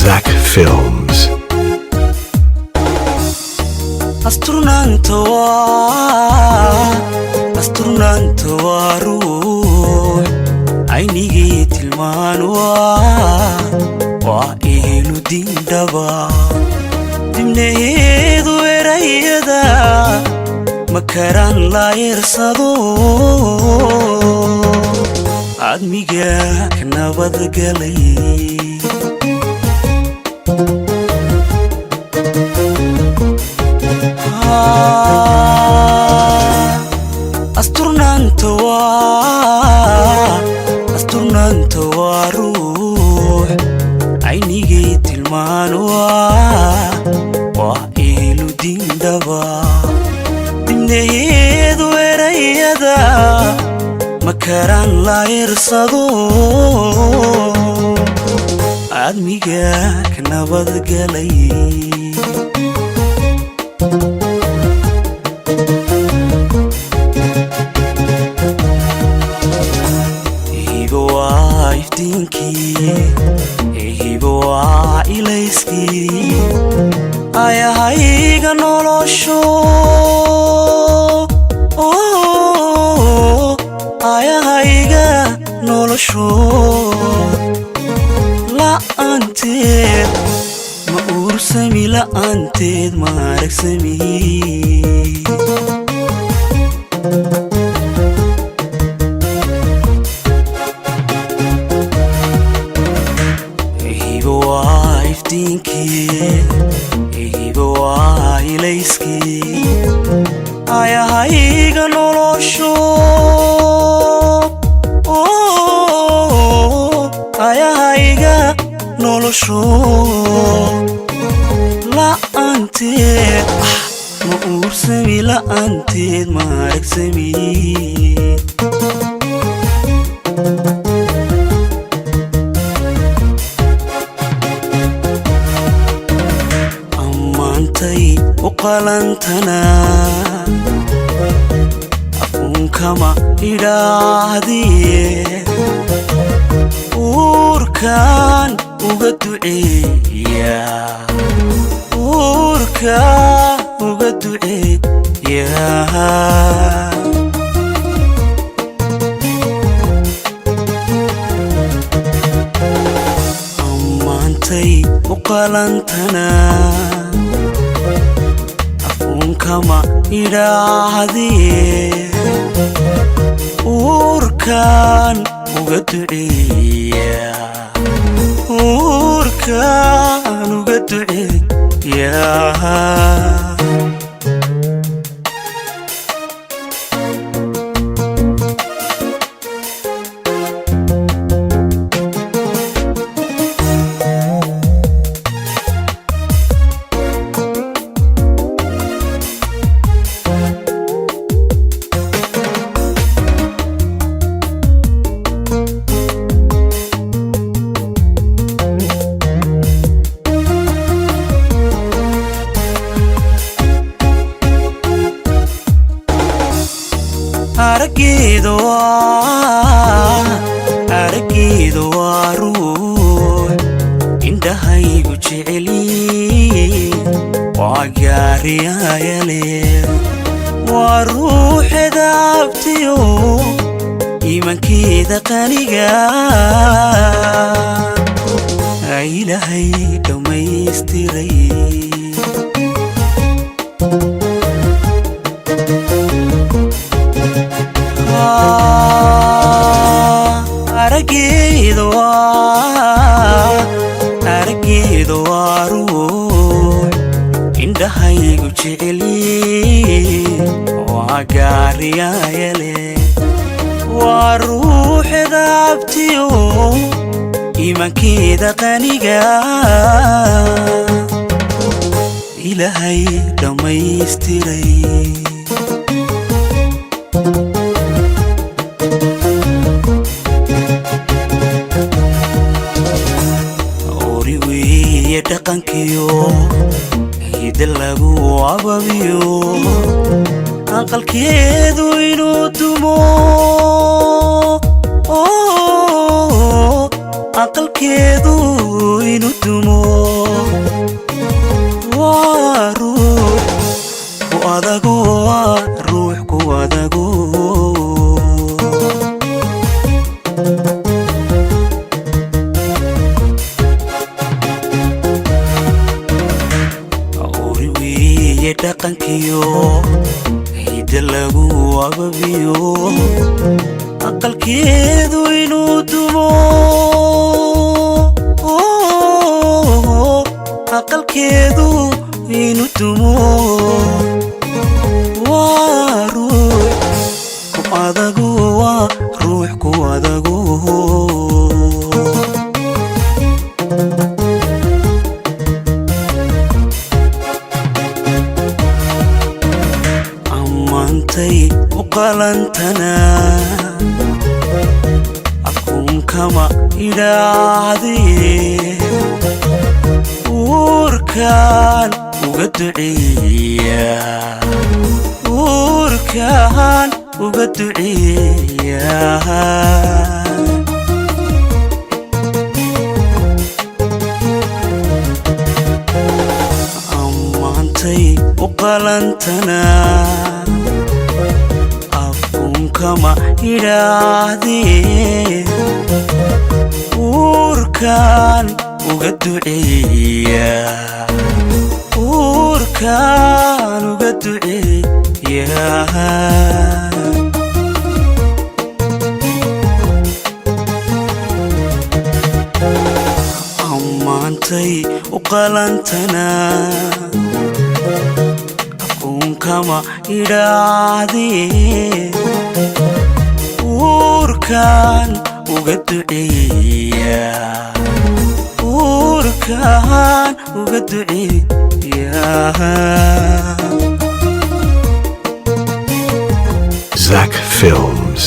Zach Films. asturnantawa ruux aynigii tilmaan waa ehlu dindhaba dibnaheedu erayada makaraan la yersado admiga ka nabadgalay asturnantawa ruux aynigii tilmaan waa ehlu dindhaba dibnaheedu erayada makaraan la yersado admiga ka nabadgalay hibo waa ilayskii ayahayga nolosho ayahayga nolosho la'aanteed ma uursami la'aanteed ma aragsami hibo waa ilayskii ayahayga nolosho ayahayga nolosho la'aanteed ma uursami la'aanteed ma aragsami uqalantana afuunkama idhaahdiye uurkaan uga duceeya ammaantay uqalantana kama idhaahdiye uurkaan uga duceeya arageedo waa ruux indhahaygu jeceli waa gaariyayale waa ruuxeeda abtiyo iimankeeda qaniga ilaahay dhammaystiray arageedo waa ruux indhahaygu jeceli waa gaariyayale waa ruuxeeda abtiyo iimankeeda qaniga ilaahay dhammaystiray dhaqankiyo hidda lagu ababiyo aqalkeedu inuu dumo aqalkeedu inuu dumo dhaqankiyo hidda lagu ababiyo aqalkeedu inuu dumo aqalkeedu inuu dumo waa ruux ku adagu waa ruux ku adagu ammaantay u qalantana afkuun kama idhaahdee uurkaan uga duceeya uurkaan uga duceeya ammaantay u qalantana afkuun kama idhaahdee uurkaan uga duceeya uurkaan uga duceeya ammaantay u qalantana afkuun kama idhaahdee uurkaan uga duceeya uurkaan uga duceeya Zach Films.